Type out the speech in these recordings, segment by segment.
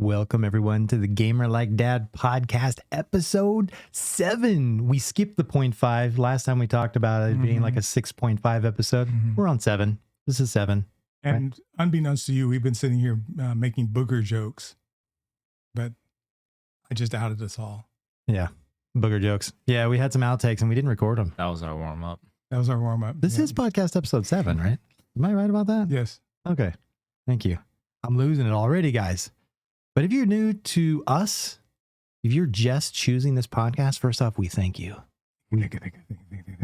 Welcome everyone to the Gamer Like Dad podcast, episode 7. We skipped the 0.5. Last time we talked about it being like a 6.5 episode. We're on 7. This is 7. And unbeknownst to you, we've been sitting here making booger jokes, but I just outed us all. Yeah, booger jokes. Yeah, we had some outtakes and we didn't record them. That was our warm-up. This is podcast episode 7, right? Am I right about that? Yes. Okay. Thank you. I'm losing it already, guys. But if you're new to us, if you're just choosing this podcast, first off, we thank you. We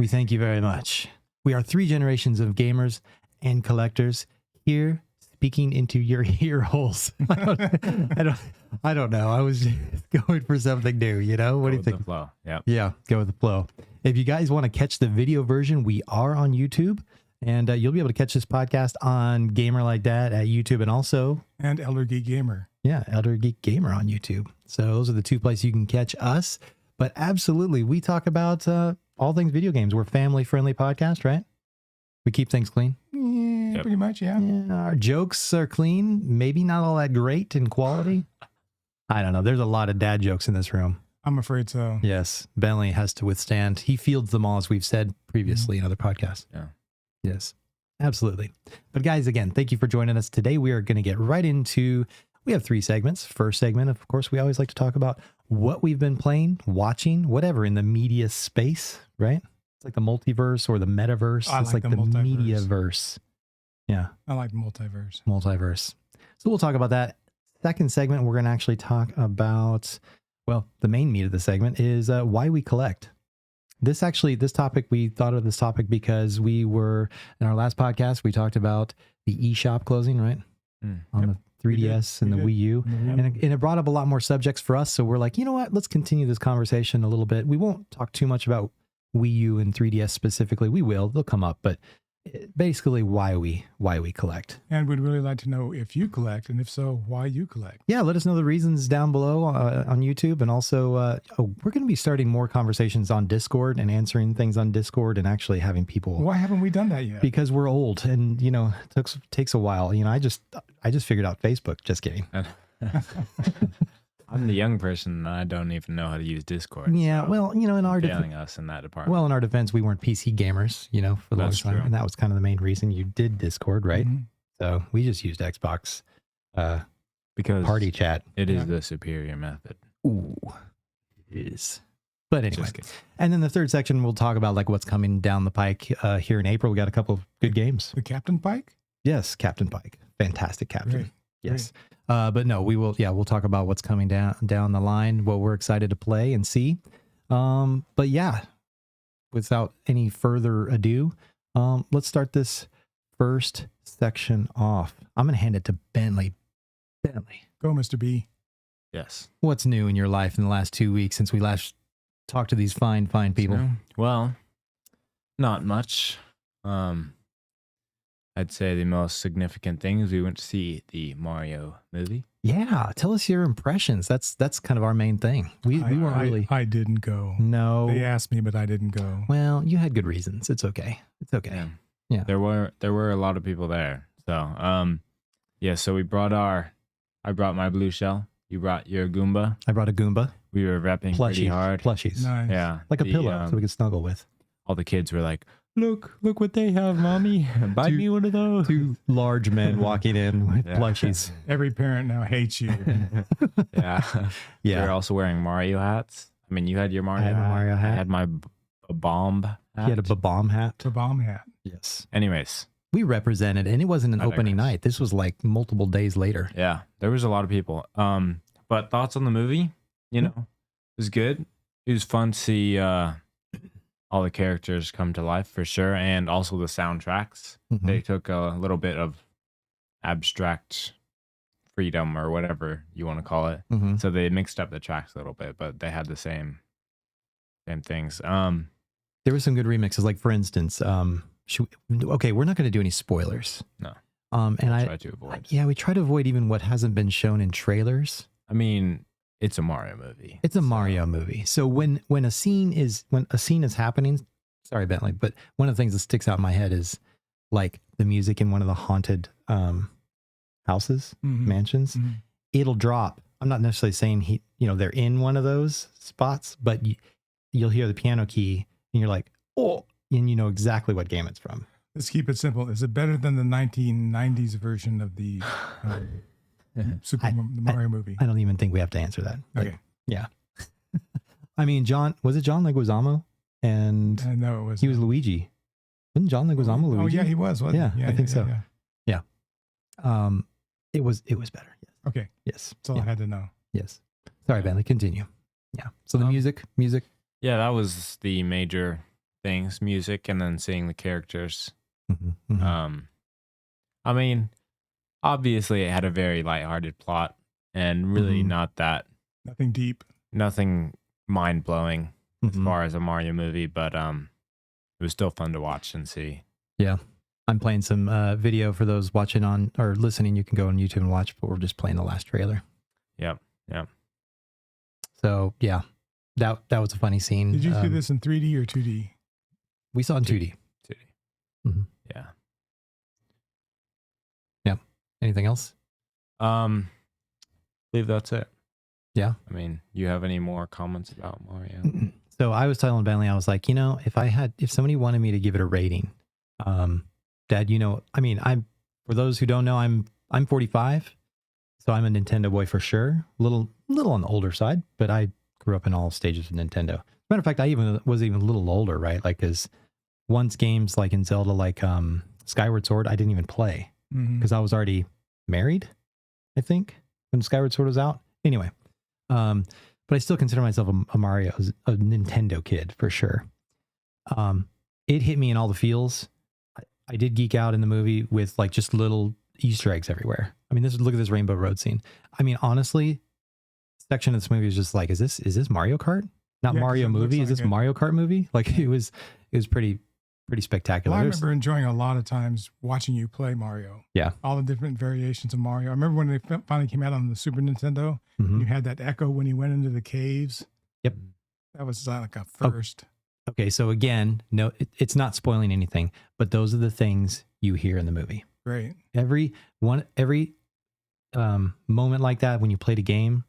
thank you very much. We are 3 generations of gamers and collectors here speaking into your ear holes. I don't know. I was just going for something new, you know? What do you think? The flow. Yep. Yeah, go with the flow. If you guys want to catch the video version, we are on YouTube. And you'll be able to catch this podcast on Gamer Like Dad at YouTube and Elder Geek Gamer. Yeah, Elder Geek Gamer on YouTube. So those are the 2 places you can catch us. But absolutely, we talk about all things video games. We're a family-friendly podcast, right? We keep things clean. Yeah, pretty much, yeah. Our jokes are clean. Maybe not all that great in quality. I don't know. There's a lot of dad jokes in this room. I'm afraid so. Yes, Bentley has to withstand. He fields them all, as we've said previously in other podcasts. Yeah. Yes, absolutely. But guys, again, thank you for joining us today. We are going to get right into, we have 3 segments. First segment, of course, we always like to talk about what we've been playing, watching, whatever in the media space, right? It's like the multiverse or the metaverse. It's like the mediaverse. Yeah. I like multiverse. Multiverse. So we'll talk about that. Second segment, we're going to actually talk about, well, the main meat of the segment is why we collect. This topic, we thought of this topic because we were, in our last podcast, we talked about the eShop closing, right? On the 3DS and the Wii U. And it brought up a lot more subjects for us. So we're like, you know what? Let's continue this conversation a little bit. We won't talk too much about Wii U and 3DS specifically. We will. They'll come up. But basically why we collect. And we'd really like to know if you collect, and if so, why you collect. Yeah, let us know the reasons down below on YouTube. And also, we're going to be starting more conversations on Discord and answering things on Discord and actually having people. Why haven't we done that yet? Because we're old and, you know, it takes a while. You know, I just figured out Facebook. Just kidding. I'm the young person and I don't even know how to use Discord. Yeah, so well, you know, in our failing us in that department. Well, in our defense, we weren't PC gamers, you know, for the longest time. And that was kind of the main reason you did Discord, right? So we just used Xbox because party chat. It is the superior method. Ooh, it is. But anyway, and then the third section, we'll talk about like what's coming down the pike here in April. We got a couple of good games. The Captain Pike? Yes, Captain Pike. Fantastic captain. Great. Yes. But no, we'll talk about what's coming down the line, what we're excited to play and see. But yeah, without any further ado, let's start this first section off. I'm going to hand it to Bentley. Bentley. Go, Mr. B. Yes. What's new in your life in the last 2 weeks since we last talked to these fine people? Well, not much. I'd say the most significant thing is we went to see the Mario movie. Yeah, tell us your impressions. That's kind of our main thing. We weren't really. I didn't go. No, they asked me, but I didn't go. Well, you had good reasons. It's okay. It's okay. Yeah. There were a lot of people there. So yeah. So I brought my blue shell. You brought your Goomba. I brought a Goomba. We were repping pretty hard. Plushies. Nice. Yeah. Like a pillow so we could snuggle with. All the kids were like, Look what they have, Mommy. Buy me one of those. 2 large men walking in with plushies. Every parent now hates you. Yeah. Yeah. They're also wearing Mario hats. I mean, you had your Mario hat. I had my bomb hat. He had a bomb hat. The bomb hat. Yes. Anyways. We represented, and it wasn't an opening night. This was like multiple days later. Yeah. There was a lot of people. But thoughts on the movie? You know, it was good. It was fun to see all the characters come to life for sure, and also the soundtracks. They took a little bit of abstract freedom or whatever you want to call it. So they mixed up the tracks a little bit, but they had the same things. There were some good remixes, like for instance, we're not going to do any spoilers. No. And I try to avoid. Yeah, we try to avoid even what hasn't been shown in trailers. I mean, it's a Mario movie. It's a Mario movie. So when a scene is happening, sorry Bentley, but one of the things that sticks out in my head is like the music in one of the haunted houses, mansions. It'll drop I'm not necessarily saying they're in one of those spots, but you'll hear the piano key and you're like, oh, and you know exactly what game it's from. Let's keep it simple. Is it better than the 1990s version of the Super Mario movie? I don't even think we have to answer that. Okay. Yeah. I mean, was it John Leguizamo? And no, it was. He was Luigi. Wasn't John Leguizamo Luigi? Oh yeah, he was. Yeah, I think so. Yeah. It was better. Yes. Okay. Yes. That's all I had to know. Yes. Sorry, Bentley. Continue. Yeah. So the music. Yeah, that was the major things: music, and then seeing the characters. Mm-hmm, mm-hmm. I mean, obviously, it had a very lighthearted plot, and really not that nothing deep, nothing mind blowing as far as a Mario movie, but it was still fun to watch and see. Yeah. I'm playing some video for those watching on or listening. You can go on YouTube and watch, but we're just playing the last trailer. Yep. So yeah, that was a funny scene. Did you see this in 3D or 2D? We saw it in 2D. 2D. Mm-hmm. Yeah. Yeah. Anything else? I believe that's it. Yeah. I mean, you have any more comments about Mario? So I was telling Bentley, I was like, if somebody wanted me to give it a rating, Dad, for those who don't know, I'm 45, so I'm a Nintendo boy for sure. Little on the older side, but I grew up in all stages of Nintendo. Matter of fact, I was even a little older, right? Like, because once games like in Zelda, like Skyward Sword, I didn't even play because I was already married, I think, when Skyward Sword was out. Anyway, but I still consider myself a Nintendo kid for sure. It hit me in all the feels. I did geek out in the movie with like just little Easter eggs everywhere. I mean, look at this Rainbow Road scene. I mean, honestly, section of this movie is just like, is this Mario Kart? Not Mario movie? Is this Mario Kart movie? Like it was pretty spectacular. Well, I remember enjoying a lot of times watching you play Mario. Yeah. All the different variations of Mario. I remember when they finally came out on the Super Nintendo, you had that echo when he went into the caves. Yep. That was like a first. Okay, so again, no, it's not spoiling anything, but those are the things you hear in the movie. Great. Every moment like that when you played a game,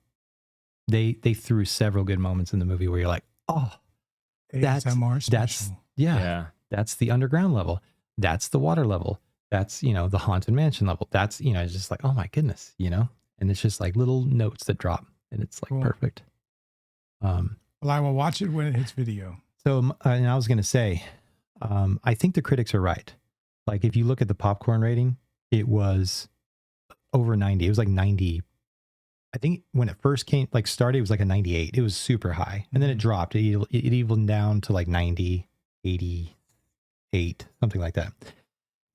they threw several good moments in the movie where you're like, oh, that's the underground level, that's the water level, that's the haunted mansion level, that's it's just like, oh my goodness, and it's just like little notes that drop, and it's like perfect. Well, I will watch it when it hits video. So, and I was going to say, I think the critics are right. Like, if you look at the popcorn rating, it was over 90. It was like 90. I think when it first started, it was like a 98. It was super high. And then it dropped. It evened down to like 90, 88, something like that.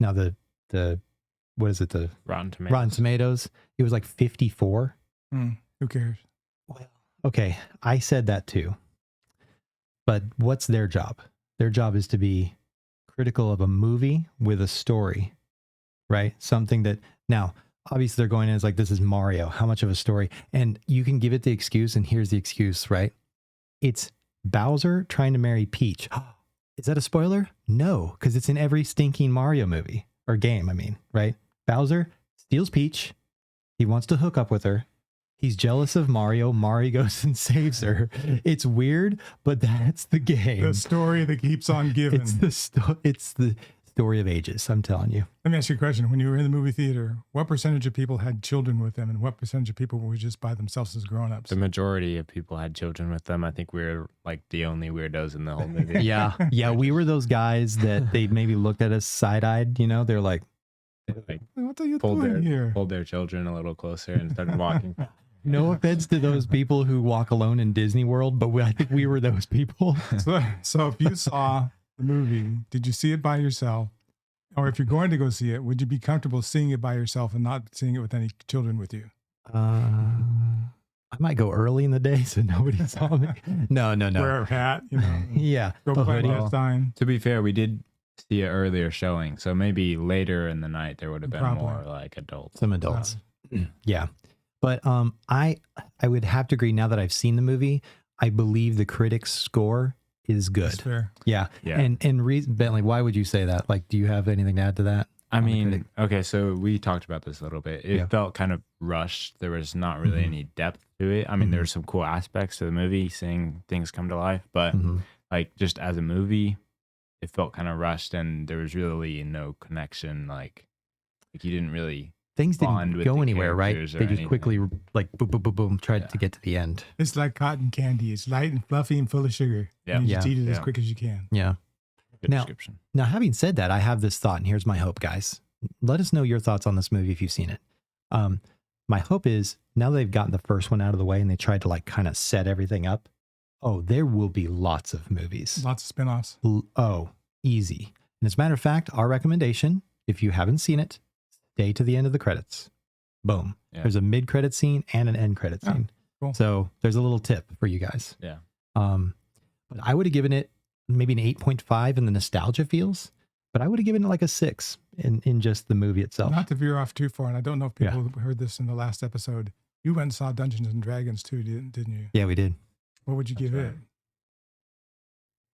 Now, the what is it? The Rotten Tomatoes. Rotten Tomatoes. It was like 54. Who cares? Well, okay. I said that too. But what's their job? Their job is to be critical of a movie with a story, right? Something that, now, obviously they're going in as like, this is Mario. How much of a story? And you can give it the excuse, and here's the excuse, right? It's Bowser trying to marry Peach. Is that a spoiler? No, because it's in every stinking Mario movie or game, right? Bowser steals Peach. He wants to hook up with her. He's jealous of Mario. Mario goes and saves her. It's weird, but that's the game. The story that keeps on giving. It's the story of ages, I'm telling you. Let me ask you a question. When you were in the movie theater, what percentage of people had children with them, and what percentage of people were just by themselves as grown-ups? The majority of people had children with them. I think we were like the only weirdos in the whole movie. Yeah, we were those guys that they maybe looked at us side-eyed, they're like what are you doing here? Pulled their children a little closer and started walking. No offense to those people who walk alone in Disney World, but I think we were those people. So if you saw the movie, did you see it by yourself? Or if you're going to go see it, would you be comfortable seeing it by yourself and not seeing it with any children with you? I might go early in the day so nobody saw me. No. Wear a hat, Yeah. Go clandestine. To be fair, we did see an earlier showing, so maybe later in the night there would have been more like adults. Some adults. Yeah. But I would have to agree, now that I've seen the movie, I believe the critics' score is good. That's fair. Yeah. And Bentley, why would you say that? Like, do you have anything to add to that? I on the mean, critic. okay, so we talked about this a little bit. It Yeah. felt kind of rushed. There was not really Mhm. any depth to it. I mean, Mhm. there's some cool aspects to the movie, seeing things come to life, but Mhm. like just as a movie, it felt kind of rushed, and there was really no connection. Like you didn't really Things bond didn't with go the anywhere, right? characters or They just quickly anything. like boom, boom, boom, boom, tried Yeah. to get to the end. It's like cotton candy. It's light and fluffy and full of sugar. Yeah. And you just Yeah. eat it as Yeah. quick as you can. Yeah. Good Now- description. Now, having said that, I have this thought, and here's my hope, guys. Let us know your thoughts on this movie if you've seen it. My hope is now that they've gotten the first one out of the way and they tried to like kind of set everything up. Oh, there will be lots of movies. Lots of spinoffs. Oh, easy. And as a matter of fact, our recommendation, if you haven't seen it, stay to the end of the credits. Boom. Yeah. There's a mid-credit scene and an end-credit Oh, scene. cool. So there's a little tip for you guys. Yeah. But I would have given it maybe an 8.5 in the nostalgia feels, but I would have given it like a 6 in just the movie itself. Not to veer off too far, and I don't know if Yeah. people heard this in the last episode. You went and saw Dungeons and Dragons too, didn't you? Yeah, we did. What would you give right. it?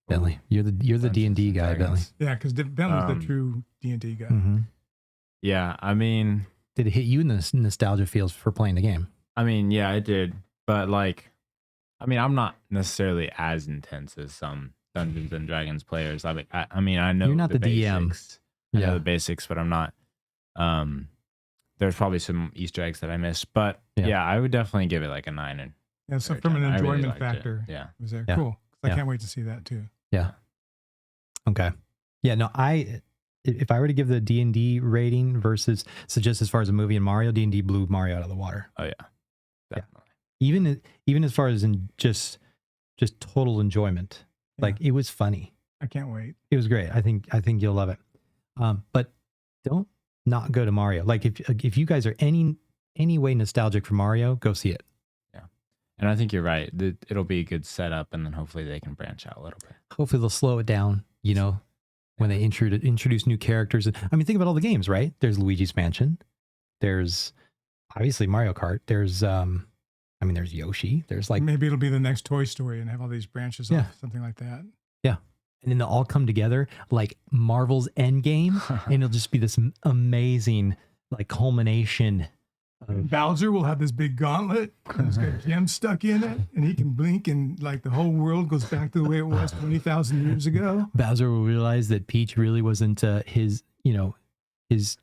Bentley, you're the Dungeons D&D and guy, Bentley. Dragons. Yeah, because Bentley's the Um, true D&D guy. Mhm. Yeah, I mean, Did it hit you in the nostalgia feels for playing the game? yeah, I did. But like, I'm not necessarily as intense as some Dungeons and Dragons players. I know You're not the DM. basics. I know Yeah. the basics, but I'm not. There's probably some Easter eggs that I missed, but Yeah. yeah, I would definitely give it like a 9. And Yeah, so or from an 10. I really enjoyment liked it. factor, Yeah. it was there. Yeah. Cool. I Yeah. can't wait to see that too. Yeah. Okay. Yeah, no, if I were to give the D&D rating versus, so just as far as a movie and Mario, D&D blew Mario out of the water. Oh yeah, Yeah. definitely. Even as far as in just total enjoyment. Yeah. Like it was funny. I can't wait. It was great. I think you'll love it. But don't not go to Mario. Like if you guys are any way nostalgic for Mario, go see it. And I think you're right. It'll be a good setup, and then hopefully they can branch out a little bit. Hopefully they'll slow it down, when they introduce new characters. I mean, think about all the games, right? There's Luigi's Mansion. There's obviously Mario Kart. There's there's Yoshi. There's like, Maybe it'll be the next Toy Story and have all these branches Yeah. off, something like that. and then they'll all come together like Marvel's Endgame, and it'll just be this amazing like culmination. Bowser will have this big gauntlet, and it's got gems stuck in it, and he can blink, and like the whole world goes back to the way it was 20,000 years ago. Bowser will realize that Peach really wasn't his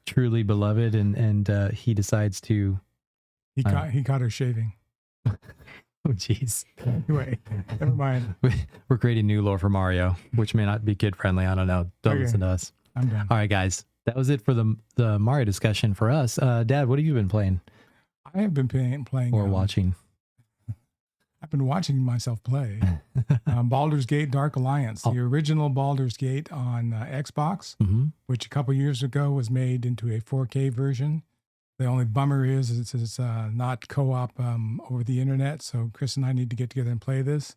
truly beloved, and he decides to. He caught her shaving. Oh, jeez. Anyway, never mind. We're creating new lore for Mario, which may not be kid friendly. I don't know. Don't Okay. listen to us. I'm done. All right, guys. That was it for the Mario discussion for us. Dad, what have you been playing I have been playing or watching? I've been watching myself play Baldur's Gate Dark Alliance, the original Baldur's Gate on Xbox, Mm-hmm. which a couple years ago was made into a 4K version. The only bummer is it's not co-op over the internet, so Chris and I need to get together and play this.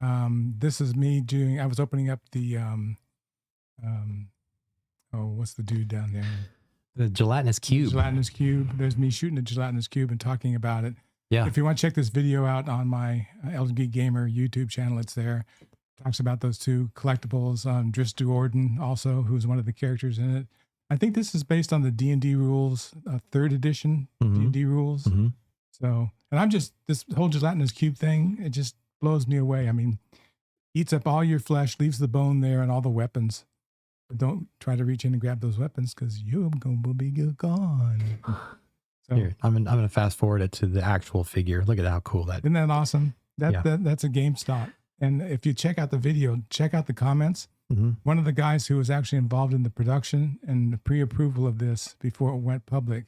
This is me doing. I was opening up the what's the dude down there? The gelatinous cube. Gelatinous cube. There's me shooting a gelatinous cube and talking about it. Yeah. If you want to check this video out on my LG Gamer YouTube channel, it's there. Talks about those two collectibles. Dristu Orden also, who's one of the characters in it. I think this is based on the D&D rules, 3rd edition Mhm. D&D rules. Mm-hmm. So, and this whole gelatinous cube thing, it just blows me away. I mean, eats up all your flesh, leaves the bone there and all the weapons. But don't try to reach in and grab those weapons because you're going to be gone. So, Here, I'm gonna fast forward it to the actual figure. Look at how cool that. isn't that awesome? Yeah. That's a GameStop. And if you check out the video, check out the comments. Mm-hmm. One of the guys who was actually involved in the production and the pre-approval of this before it went public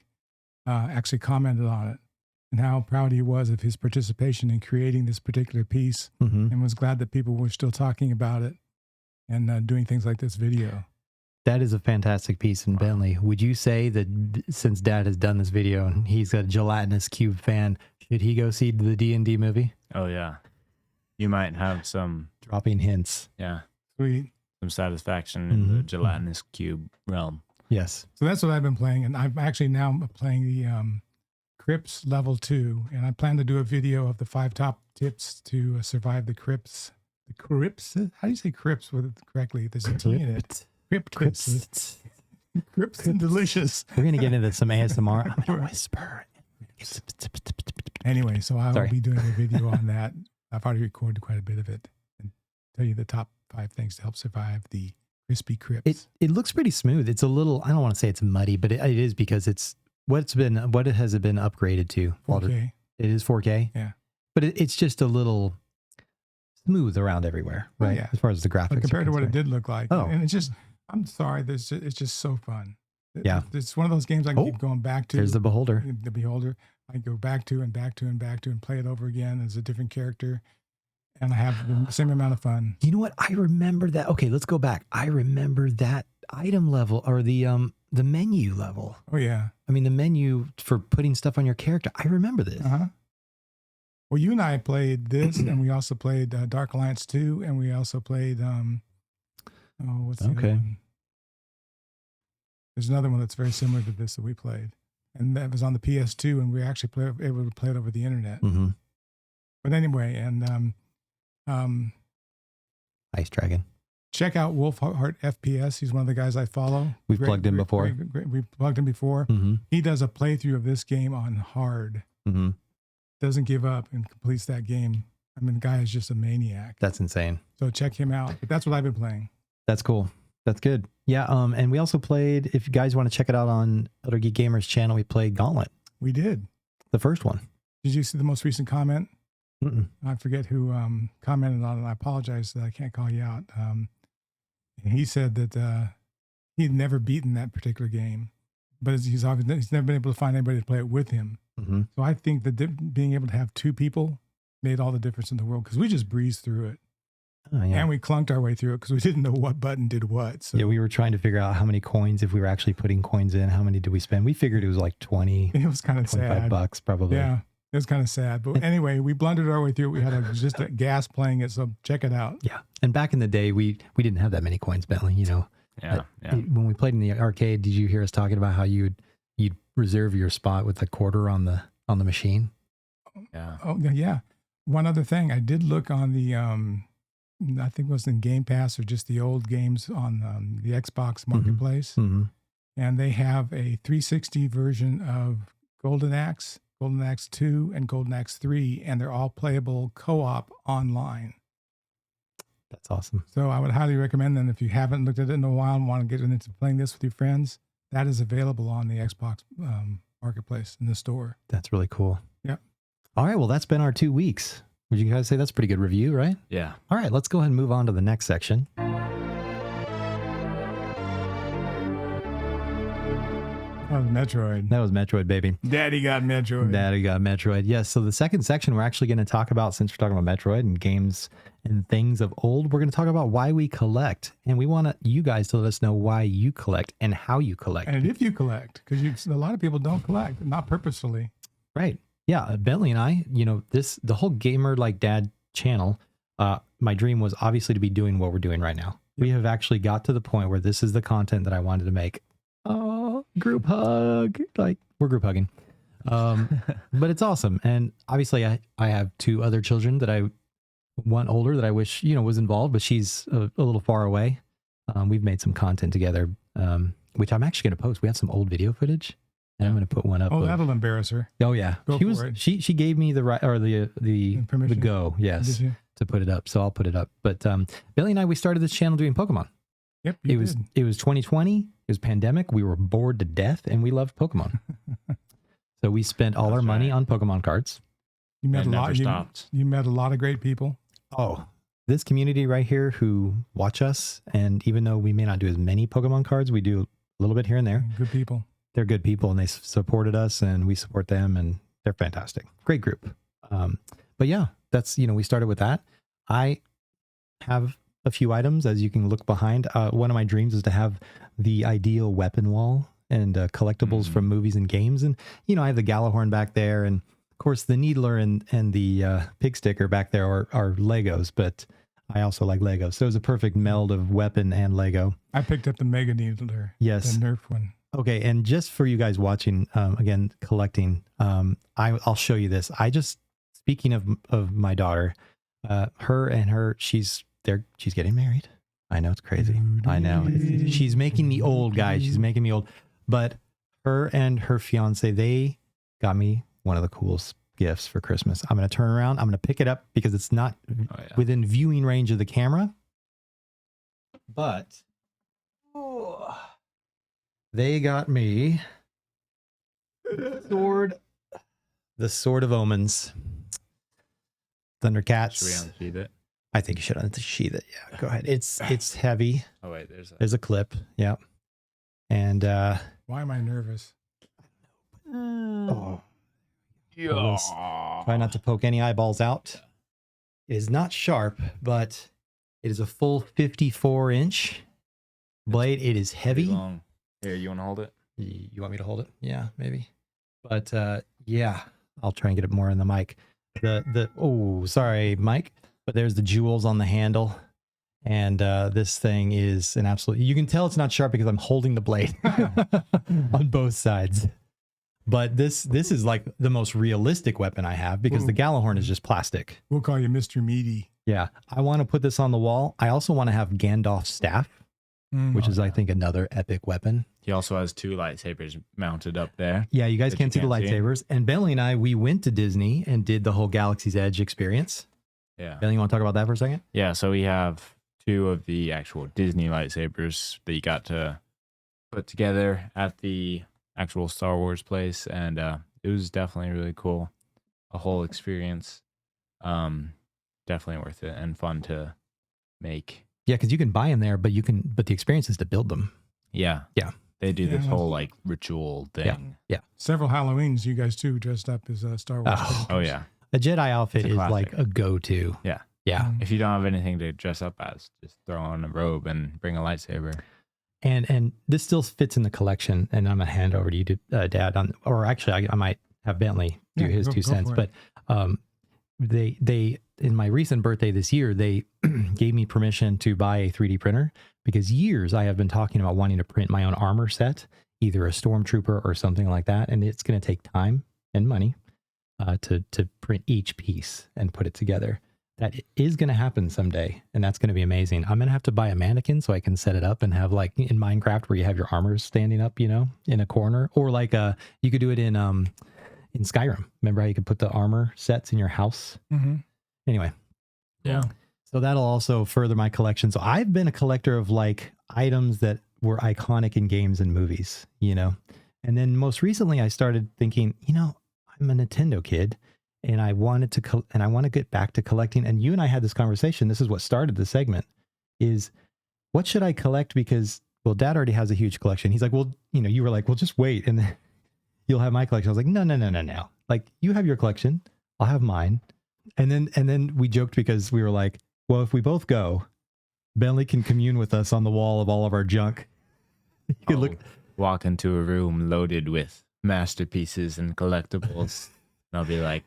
actually commented on it and how proud he was of his participation in creating this particular piece Mm-hmm. and was glad that people were still talking about it and doing things like this video. That is a fantastic piece. And Bentley, would you say that since Dad has done this video and he's a gelatinous cube fan, should he go see the D&D movie? Oh yeah, you might have some Dropping hints. Sweet. some satisfaction in the Mhm. gelatinous cube realm. Yes. So that's what I've been playing. And I'm actually now playing the Crypts level 2. And I plan to do a video of the 5 top tips to survive the Crypts. The Crypts? How do you say Crypts with it correctly? There's a T in it. Crypt tips. Crisp and delicious. We're going to get into some ASMR. I'm going to whisper. Anyway, so I Sorry. will be doing a video on that. I've already recorded quite a bit of it and tell you the top 5 things to help survive the crispy crips. It looks pretty smooth. It's a little, I don't want to say it's muddy, but it is because it's what has it been upgraded to? Walter? 4K. It is 4K. Yeah. But it's just a little smooth around everywhere, Oh, right? yeah. As far as the graphics. But compared to what it concerned. did look like. Oh. And it's just, I'm sorry, it's just so fun. Yeah. It's one of those games I can keep going back to. There's the Beholder. The Beholder. I go back to and back to and back to and play it over again as a different character. And I have the same amount of fun. You know what? I remember that. Okay, let's go back. I remember that item level or the menu level. Oh, yeah. I mean, the menu for putting stuff on your character. I remember this. Uh-huh. Well, you and I played this, and we also played Dark Alliance 2, and we also played, what's the other Okay. one? There's another one that's very similar to this that we played. And that was on the PS2, and we were actually able to play it over the internet. Mm-hmm. But anyway, and Ice Dragon. check out Wolfheart FPS. He's one of the guys I follow. We've plugged in before. Great. We've plugged in before. Mm-hmm. He does a playthrough of this game on hard. Mm-hmm. Doesn't give up and completes that game. I mean, the guy is just a maniac. That's insane. So check him out. But that's what I've been playing. That's cool. That's good. Yeah. And we also played, if you guys want to check it out on Other Geek Gamers channel, we played Gauntlet, We did. the first one. Did you see the most recent comment? Mm-mm. I forget who commented on it. I apologize that I can't call you out. He said that he'd never beaten that particular game, but he's never been able to find anybody to play it with him. Mm-hmm. So I think that being able to have 2 people made all the difference in the world because we just breezed through it. Oh, yeah. And we clunked our way through it because we didn't know what button did what. So Yeah, we were trying to figure out how many coins, if we were actually putting coins in, how many did we spend? We figured it was like 20, it was kind of 25 sad. bucks probably. Yeah, it was kind of sad. But anyway, we blundered our way through it. We had just a gas playing it. So check it out. Yeah. And back in the day, we didn't have that many coins, Bentley, you know. Yeah. Yeah. When we played in the arcade, did you hear us talking about how you'd reserve your spot with a quarter on the machine? Yeah. Oh, yeah. One other thing, I did look on the, I think it was in Game Pass or just the old games on the Xbox Marketplace. Mm-hmm. And they have a 360 version of Golden Axe, Golden Axe 2, and Golden Axe 3, and they're all playable co-op online. That's awesome. So I would highly recommend them if you haven't looked at it in a while and want to get into playing this with your friends. That is available on the Xbox Marketplace in the store. That's really cool. Yep. All right. Well, that's been our 2 weeks. Would you guys say that's a pretty good review, right? Yeah. All right. Let's go ahead and move on to the next section. Oh, Metroid. That was Metroid, baby. Daddy got Metroid. Daddy got Metroid. Yes. So the second section, we're actually going to talk about, since we're talking about Metroid and games and things of old, we're going to talk about why we collect. And we want you guys to let us know why you collect and how you collect. And if you collect, because a lot of people don't collect, not purposefully. Right. Yeah. Bentley and I, the whole Gamer Like Dad channel, my dream was obviously to be doing what we're doing right now. We have actually got to the point where this is the content that I wanted to make. Oh, group hug. Like, we're group hugging. But it's awesome. And obviously I have 2 other children that one older that I wish, was involved, but she's a little far away. We've made some content together, which I'm actually going to post. We have some old video footage. And I'm going to put one up. Oh, that'll embarrass her. Oh yeah, Go for it. She gave me the right or the Permission? go, yes, Did you? to put it up. So I'll put it up. But Billy and I, we started this channel doing Pokemon. Yep, It was 2020. It was pandemic. We were bored to death, and we loved Pokemon. So we spent all That's our money right. on Pokemon cards. You met It a never lot. stopped. You met a lot of great people. Oh, this community right here who watch us, and even though we may not do as many Pokemon cards, we do a little bit here and there. Good people. They're good people, and they supported us, and we support them, and they're fantastic. Great group. But yeah, that's, we started with that. I have a few items, as you can look behind. One of my dreams is to have the ideal weapon wall and collectibles from movies and games. And, I have the Galahorn back there, and of course the Needler and the pig sticker back there are Legos, but I also like Legos. So it was a perfect meld of weapon and Lego. I picked up the Mega Needler. Yes. The Nerf one. Okay, and just for you guys watching, again, collecting, I'll show you this. Speaking of my daughter, she's getting married. I know, it's crazy. I know. She's making me old, guys. She's making me old. But her and her fiance, they got me one of the coolest gifts for Christmas. I'm going to turn around. I'm going to pick it up because it's not within viewing range of the camera. But they got me the Sword of Omens. Thundercats. Should we unsheath it? I think you should unsheath it. Yeah, go ahead. It's heavy. Oh wait, there's a clip. Yeah. And why am I nervous? oh, try not to poke any eyeballs out. It is not sharp, but it is a full 54-inch blade. It is heavy. Long. Here, you want to hold it? You want me to hold it? Yeah, maybe. But yeah, I'll try and get it more in the mic. Oh, sorry, Mike. But there's the jewels on the handle. And this thing is an absolute, you can tell it's not sharp because I'm holding the blade on both sides. But this is like the most realistic weapon I have because the Gallahorn is just plastic. We'll call you Mr. Meaty. Yeah. I want to put this on the wall. I also want to have Gandalf's staff, which is, I think, another epic weapon. He also has 2 lightsabers mounted up there. Yeah, you guys can't see the lightsabers. And Bentley and I, we went to Disney and did the whole Galaxy's Edge experience. Yeah. Bentley, you want to talk about that for a second? Yeah, so we have 2 of the actual Disney lightsabers that you got to put together at the actual Star Wars place, and it was definitely really cool. A whole experience. Definitely worth it and fun to make. Yeah, because you can buy them there, but the experience is to build them. Yeah. Yeah. They do this whole like ritual thing. Yeah. Several Halloweens, you guys too dressed up as Star Wars. Oh yeah. A Jedi outfit is classic. like a go-to. Yeah. Yeah. If you don't have anything to dress up as, just throw on a robe and bring a lightsaber. And this still fits in the collection, and I'm gonna hand over to you, Dad. Or actually, I might have Bentley do his 2 cents. But they in my recent birthday this year, they gave me permission to buy a 3D printer because years I have been talking about wanting to print my own armor set, either a stormtrooper or something like that, and it's gonna take time and money to print each piece and put it together. That is going to happen someday, and that's going to be amazing. I'm going to have to buy a mannequin so I can set it up and have, like in Minecraft where you have your armor standing up, you know, in a corner, or like you could do it in Skyrim. Remember how you could put the armor sets in your house? Mm-hmm. Anyway. Yeah. So that'll also further my collection. So I've been a collector of like items that were iconic in games and movies, you know, and then most recently I started thinking, you know, I'm a Nintendo kid. And I wanted to, and I want to get back to collecting. And you and I had this conversation. This is what started the segment. Is what should I collect? Because well, Dad already has a huge collection. He's like, well, you know, you were like, well, just wait, and then you'll have my collection. I was like, no. Like you have your collection, I'll have mine. And then we joked because we were like, well, if we both go, Bentley can commune with us on the wall of all of our junk. You could walk into a room loaded with masterpieces and collectibles. And I'll be like,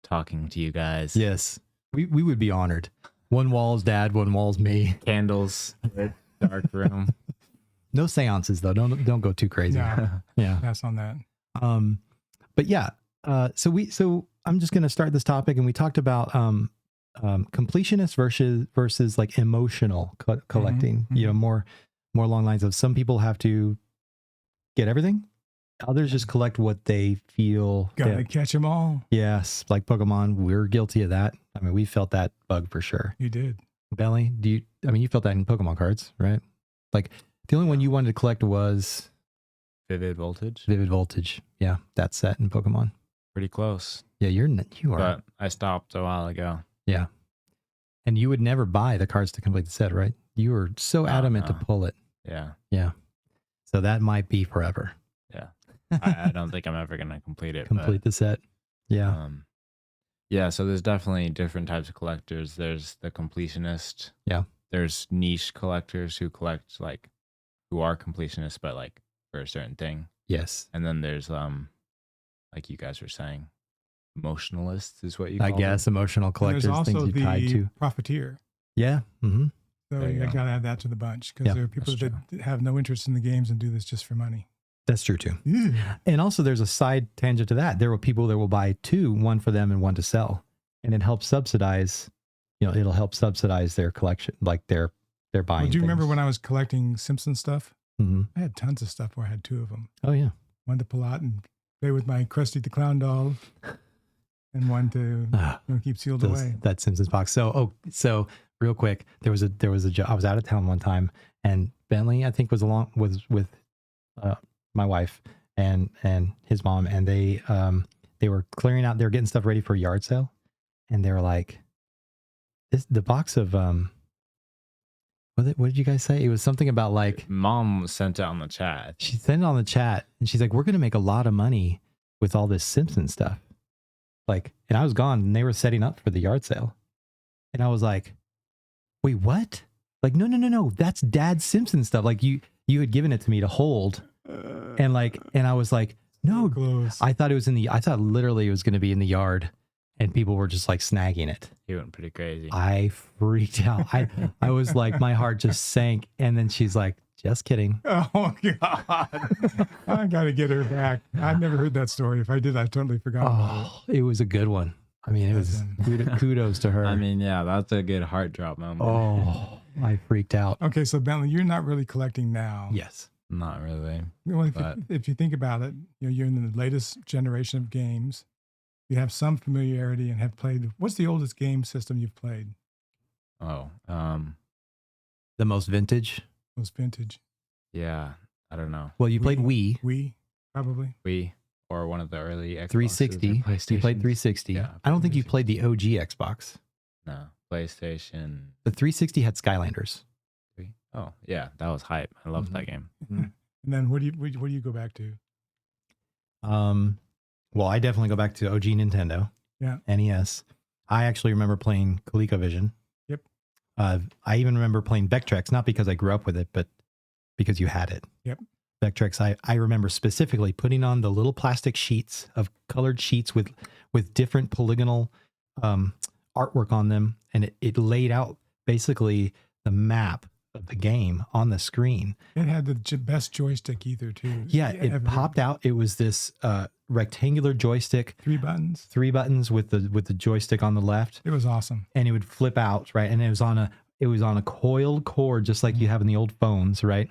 talking to you guys. Yes, we would be honored. One wall's Dad, one wall's me. Candles, dark room. No seances though. Don't go too crazy. No, yeah, pass on that. But yeah. So I'm just gonna start this topic, and we talked about completionist versus like emotional collecting. Mm-hmm. You know, more along lines of some people have to get everything. Others just collect what they feel. Gotta catch them all. Yes, like Pokemon, we're guilty of that. I mean, we felt that bug for sure. You did. Belly, you felt that in Pokemon cards, right? Like the only one you wanted to collect was Vivid Voltage. Vivid Voltage. Yeah, that set in Pokemon. Pretty close. Yeah, you are. But I stopped a while ago. Yeah. And you would never buy the cards to complete the set, right? You were so adamant to pull it. Yeah. Yeah. So that might be forever. Yeah. I don't think I'm ever going to complete it. Complete the set. Yeah. Yeah. So there's definitely different types of collectors. There's the completionist. Yeah. There's niche collectors who collect who are completionists, but like for a certain thing. Yes. And then there's, like you guys were saying, emotionalists is what you call I guess them. Emotional collectors, And there's things also you tied the to. profiteer. Yeah. Mm-hmm. So There you you go. gotta add that to the bunch because there are people that have no interest in the games and do this just for money. That's true too. And also there's a side tangent to that. There were people that will buy two, one for them and one to sell. And it helps subsidize, it'll help subsidize their collection, like their they're buying. Well, do you remember things. when I was collecting Simpson stuff? Mm-hmm. I had tons of stuff where I had 2 of them. Oh yeah. One to pull out and play with my Krusty the Clown doll, and one to keep sealed away. That Simpsons box. So real quick, there was a I was out of town one time, and Bentley, I think, was along with my wife and his mom, and they were clearing out. They were getting stuff ready for a yard sale, and they were like, the box of what did you guys say? It was something about like Mom sent it on the chat. she sent it on the chat, and she's like, we're gonna make a lot of money with all this Simpson stuff. Like, and I was gone, and they were setting up for the yard sale, and I was like, wait, what? Like, no, that's Dad's Simpson stuff. Like you had given it to me to hold, and I was like, no, Close. I thought literally it was going to be in the yard, and people were just like snagging it. He went pretty crazy. I freaked out. I was like, my heart just sank, and then she's like, just kidding. Oh God! I gotta get her back. I've never heard that story. If I did, I totally forgot about Oh, it was a good one. I mean, it was kudos to her. I mean, yeah, that's a good heart drop moment. oh, I freaked out. it. Okay, so Bentley, you're not really collecting now. Yes. Not really. Well, But- if you think about it, you're in the latest generation of games. You have some familiarity and have played. What's the oldest game system you've played? Oh, The most vintage. Most vintage. yeah, I don't know. Well, you played Wii. Wii, probably. Wii or one of the early Xboxes 360. or You PlayStations. played 360. Yeah, I don't think you 360. played the OG Xbox. No, PlayStation The 360 had Skylanders. 3. Oh, yeah, that was hype. I loved that game. And then what do you go back to? Well, I definitely go back to OG Nintendo. Yeah. NES. I actually remember playing ColecoVision. Yep. I even remember playing Vectrex, not because I grew up with it, but because you had it. Yep. Vectrex. I remember specifically putting on the little plastic sheets of colored sheets with different polygonal artwork on them, and it laid out basically the map of the game on the screen. It had the best joystick either, too. Yeah, it ever. popped out. It was this rectangular joystick, 3 buttons. 3 buttons with the joystick on the left, It was awesome. and it would flip out, right? And it was on a coiled cord, just like you have in the old phones, right?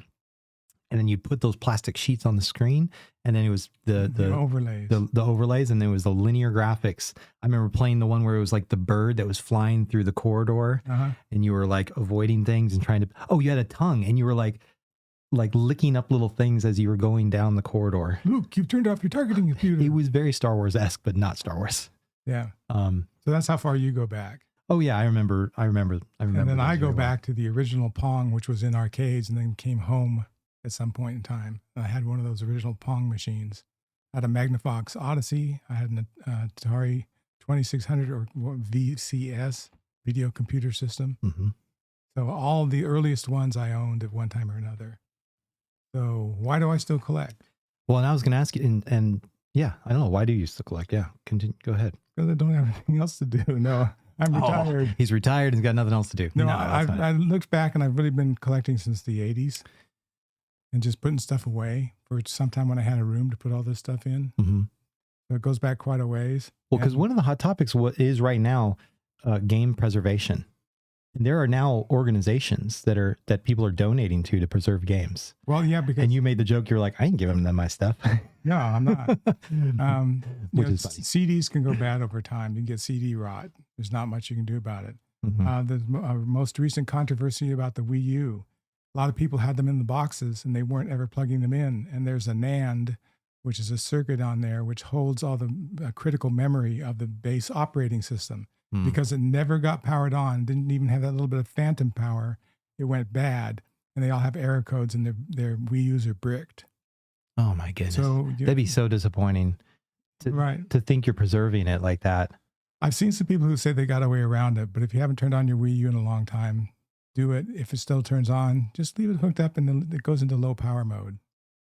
And then you'd put those plastic sheets on the screen, and then it was the overlays. the overlays, and there was the linear graphics. I remember playing the one where it was like the bird that was flying through the corridor, and you were like avoiding things and trying to. Oh, you had a tongue, and you were like licking up little things as you were going down the corridor. Luke, you've turned off your targeting computer. It was very Star Wars-esque, but not Star Wars. Yeah. So that's how far you go back. Oh yeah, I remember. And then I those go very well. back to the original Pong, which was in arcades, and then came home at some point in time. I had one of those original Pong machines. I had a Magnavox Odyssey. I had an Atari 2600 or VCS, video computer system. Mm-hmm. So all the earliest ones I owned at one time or another. So why do I still collect? Well, and I was going to ask you, and yeah, I don't know. Why do you still collect? Yeah, continue. Go ahead. Because I don't have anything else to do. No, I'm retired. Oh, he's retired and he's got nothing else to do. No, that's not it. I looked back and I've really been collecting since the 80s and just putting stuff away for sometime when I had a room to put all this stuff in. Mm-hmm. So it goes back quite a ways. Well, because one of the hot topics is right now game preservation. And there are now organizations that people are donating to preserve games. Well, yeah, because And you made the joke. You're like, I ain't giving them my stuff. no, I'm not. Which is funny. CDs can go bad over time. You can get CD rot. There's not much you can do about it. Mhm. The most recent controversy about the Wii U, a lot of people had them in the boxes and they weren't ever plugging them in. And there's a NAND, which is a circuit on there, which holds all the critical memory of the base operating system. Mm. Because it never got powered on, didn't even have that little bit of phantom power. It went bad, and they all have error codes, and their Wii U's are bricked. Oh my goodness. So That'd be so disappointing right. to think you're preserving it like that. I've seen some people who say they got a way around it, but if you haven't turned on your Wii U in a long time, do it. If it still turns on, just leave it hooked up, and it goes into low power mode.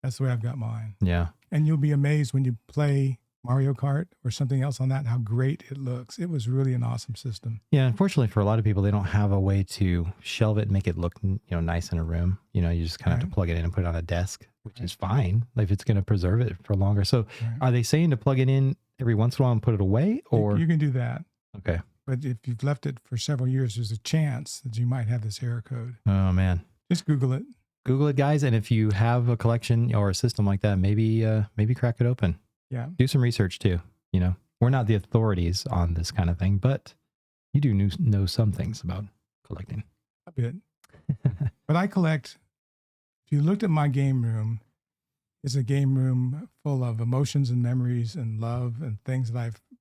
That's the way I've got mine. Yeah. And you'll be amazed when you play Mario Kart or something else on that, how great it looks. It was really an awesome system. Yeah. Unfortunately, for a lot of people, they don't have a way to shelve it and make it look, nice in a room. You just kind of have to plug it in and put it on a desk, which is fine if it's going to preserve it for longer. So Right. are they saying to plug it in every once in a while and put it away, or? You can do that. Okay. But if you've left it for several years, there's a chance that you might have this error code. Oh man. Just Google it. Google it, guys. And if you have a collection or a system like that, maybe crack it open. Yeah. Do some research too. You know, we're not the authorities on this kind of thing, but you do know some things about collecting. A bit. But I collect. If you looked at my game room, it's a game room full of emotions and memories and love and things that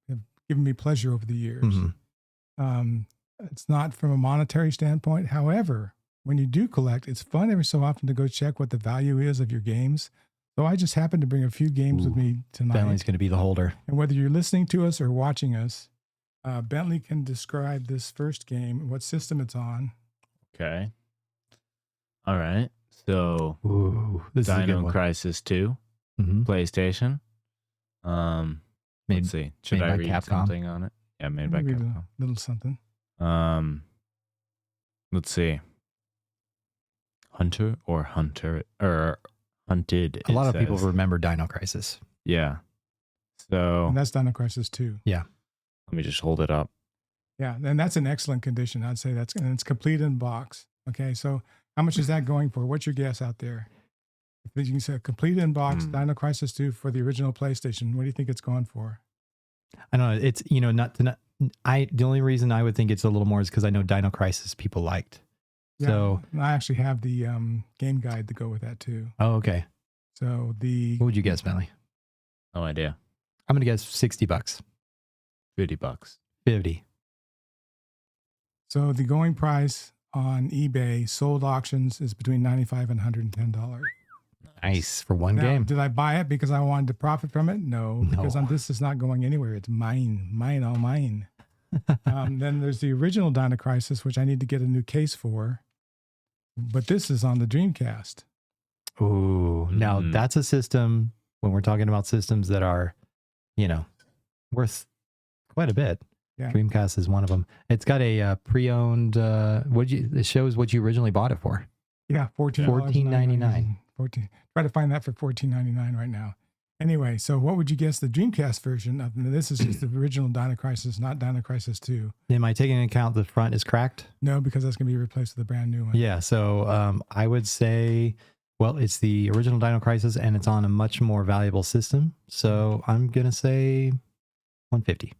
have given me pleasure over the years. Mm-hmm. It's not from a monetary standpoint. However, when you do collect, it's fun every so often to go check what the value is of your games. So I just happened to bring a few games with me tonight. Bentley's going to be the holder. And whether you're listening to us or watching us, Bentley can describe this first game, what system it's on. Okay. All right. So, this is a good Dino one. Crisis 2, Mm-hmm. PlayStation. Let's see. Should made I by read Capcom. something on it? Yeah, made by Maybe Capcom. a little something. Let's see. Hunter or Hunted. A lot of people says. remember Dino Crisis. Yeah. So And that's Dino Crisis 2. let me just hold it up. Yeah, and that's in excellent condition. I'd say and it's complete in box. Okay, so how much is that going for? What's your guess out there? If you can say complete in box, Dino Crisis 2 for the original PlayStation, what do you think it's going for? I don't know. It's, you know, the only reason I would think it's a little more is because I know Dino Crisis people liked. Yeah, So, and I actually have the game guide to go with that too. oh, okay. So What would you guess, Bentley? No idea. I'm going to guess $60. $50. 50. So the going price on eBay sold auctions is between $95 and $110. Nice for one Now, game. did I buy it because I wanted to profit from it? No, because No. this is not going anywhere. It's mine, all mine. Then there's the original Dino Crisis, which I need to get a new case for. But this is on the Dreamcast. Ooh, now Mhm. that's a system when we're talking about systems that are, you know, worth quite a bit. Yeah. Dreamcast is one of them. It's got a pre-owned. It shows what you originally bought it for. Yeah, $14.99. Try to find that for $14.99 right now. Anyway, so what would you guess the Dreamcast version of? This is just the original Dino Crisis, not Dino Crisis 2. Am I taking into account the front is cracked? No, because that's going to be replaced with a brand new one. Yeah. So I would say, well, it's the original Dino Crisis, and it's on a much more valuable system. So I'm gonna say 150.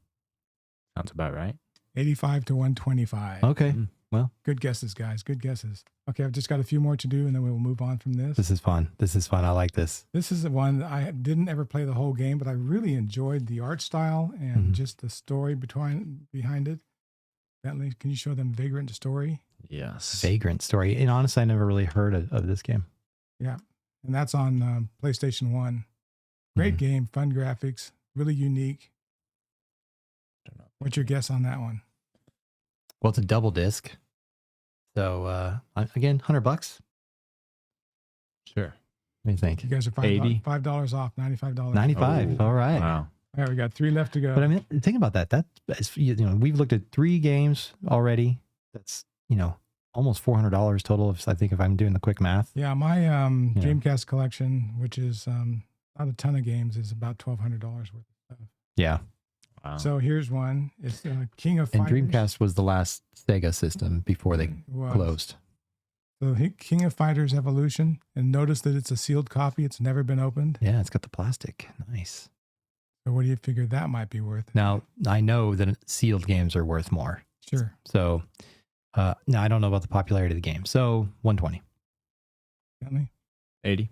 Sounds about right. 85 to 125. Okay. Well, Good guesses, guys. Good guesses. Okay, I've just got a few more to do, and then we'll move on from this. this is fun. I like this. This is the one that I didn't ever play the whole game, but I really enjoyed the art style and Mhm. just the story behind it. Bentley, can you show them Vagrant Story? Yes. Vagrant Story. And honestly, I never really heard of this game. Yeah, and that's on PlayStation 1. Great Mhm. game, fun graphics, really unique. What's your guess on that one? Well, it's a double disc. So again, $100. Sure. What do you think? You guys are $80. $5 off, $95. 95. Oh, All right. Wow. All right, we got 3 left to go. But I mean, think about that. That's, you know, we've looked at 3 games already. That's, you know, almost $400 total. I think if I'm doing the quick math. Yeah, my Dreamcast collection, which is not a ton of games, is about $1,200 worth of stuff. Yeah. Wow. So here's one. It's King of And Fighters. Dreamcast was the last Sega system before they Was. closed. So King of Fighters Evolution, and notice that it's a sealed copy. It's never been opened. Yeah, it's got the plastic. Nice. So what do you figure that might be worth? Now, I know that sealed games are worth more. Sure. So now I don't know about the popularity of the game. So 120. Bentley? 80.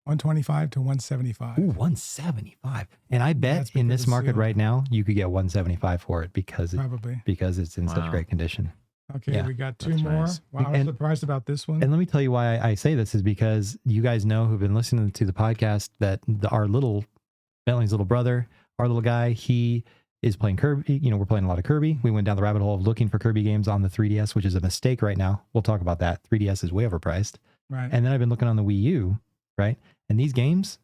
125 to 175. Ooh, 175. And I bet That's in because this it's market sealed. right now, you could get 175 for it because Probably. it's in such Wow. great condition. Okay, Yeah, we got 2 that's more. nice. Wow, I'm And- surprised about this one. And let me tell you why I say this is because you guys know who've been listening to the podcast that Bentley's little brother, our little guy, he is playing Kirby. You know, we're playing a lot of Kirby. We went down the rabbit hole of looking for Kirby games on the 3DS, which is a mistake right now. We'll talk about that. 3DS is way overpriced. Right. And then I've been looking on the Wii U, right? And these games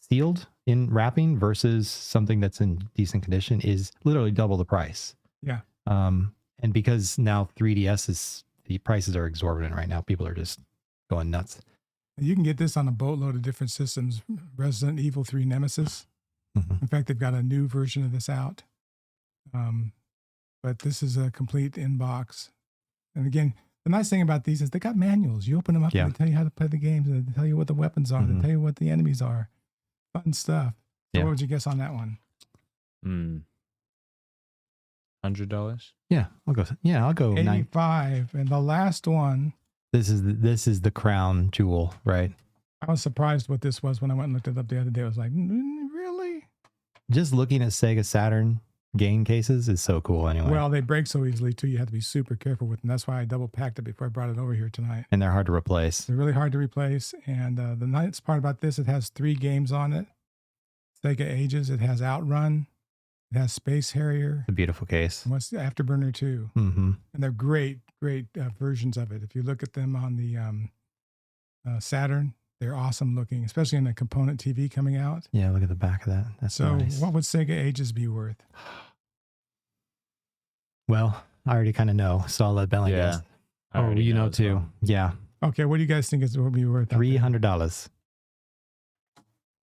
sealed in wrapping versus something that's in decent condition is literally double the price. Yeah. And because now 3DS the prices are exorbitant right now. People are just going nuts. You can get this on a boatload of different systems. Resident Evil 3 Nemesis. Mhm. In fact, they've got a new version of this out. but this is a complete inbox. And again, the nice thing about these is they got manuals. You open them up and they tell you how to play the games, and they tell you what the weapons are. They tell you what the enemies are. Fun stuff. So what would you guess on that one? $100. Yeah, I'll go. Yeah, I'll go 85. And the last one. This is the crown jewel, right? I was surprised what this was when I went and looked it up the other day. I was like, really? Just looking at Sega Saturn game cases is so cool anyway. Well, they break so easily too. You have to be super careful with them. That's why I double packed it before I brought it over here tonight. And they're hard to replace. They're really hard to replace. And the nice part about this, it has 3 games on it. Sega Ages. It has Outrun. It has Space Harrier. It's a beautiful case. And what's the Afterburner 2? Mm-hmm. And they're great versions of it. If you look at them on the Saturn, they're awesome looking, especially in a component TV coming out. Yeah, look at the back of that. That's so nice. What would Sega Ages be worth? Well, I already kind of know, so I'll let Bentley guess. Oh, you know too. Well. Yeah. Okay, what do you guys think it would be worth? $300. How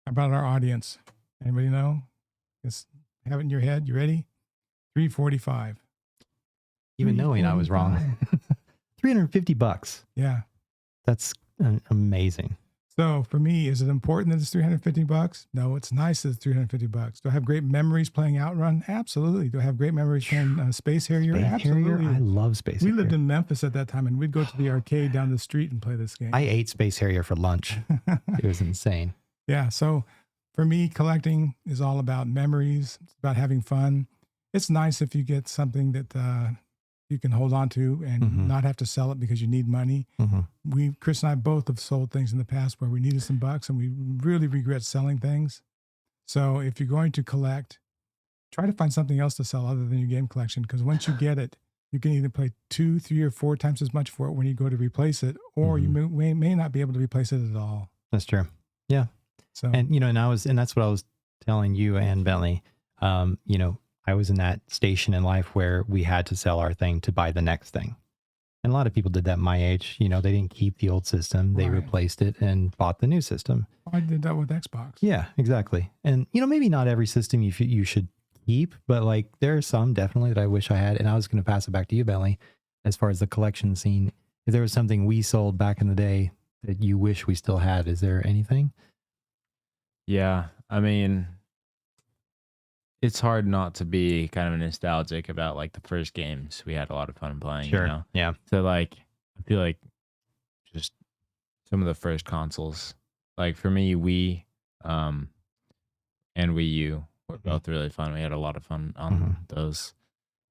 about our audience? Anybody know? Just have it in your head. You ready? $345. Even knowing I was wrong. $350. Yeah. That's amazing. So for me, is it important that it's $350? No, it's nice that it's $350. Do I have great memories playing Outrun? Absolutely. Do I have great memories playing Space Harrier? Absolutely. I love Space Harrier. We lived in Memphis at that time, and we'd go to the arcade down the street and play this game. I ate Space Harrier for lunch. It was insane. Yeah. So for me, collecting is all about memories. It's about having fun. It's nice if you get something that you can hold on to and not have to sell it because you need money. Chris and I both have sold things in the past where we needed some bucks and we really regret selling things. So if you're going to collect, try to find something else to sell other than your game collection, because once you get it, you can either pay 2, 3, or 4 times as much for it when you go to replace it, or you may not be able to replace it at all. That's true. Yeah. So, and that's what I was telling you and Bentley. I was in that station in life where we had to sell our thing to buy the next thing. And a lot of people did that my age. They didn't keep the old system. They replaced it and bought the new system. I did that with Xbox. Yeah, exactly. And, maybe not every system you should keep, but like there are some definitely that I wish I had. And I was going to pass it back to you, Bentley, as far as the collection scene. If there was something we sold back in the day that you wish we still had, is there anything? Yeah, I mean, it's hard not to be kind of nostalgic about like the first games we had a lot of fun playing. Sure. Yeah. So like, I feel like just some of the first consoles, like for me, Wii, and Wii U were both really fun. We had a lot of fun on those.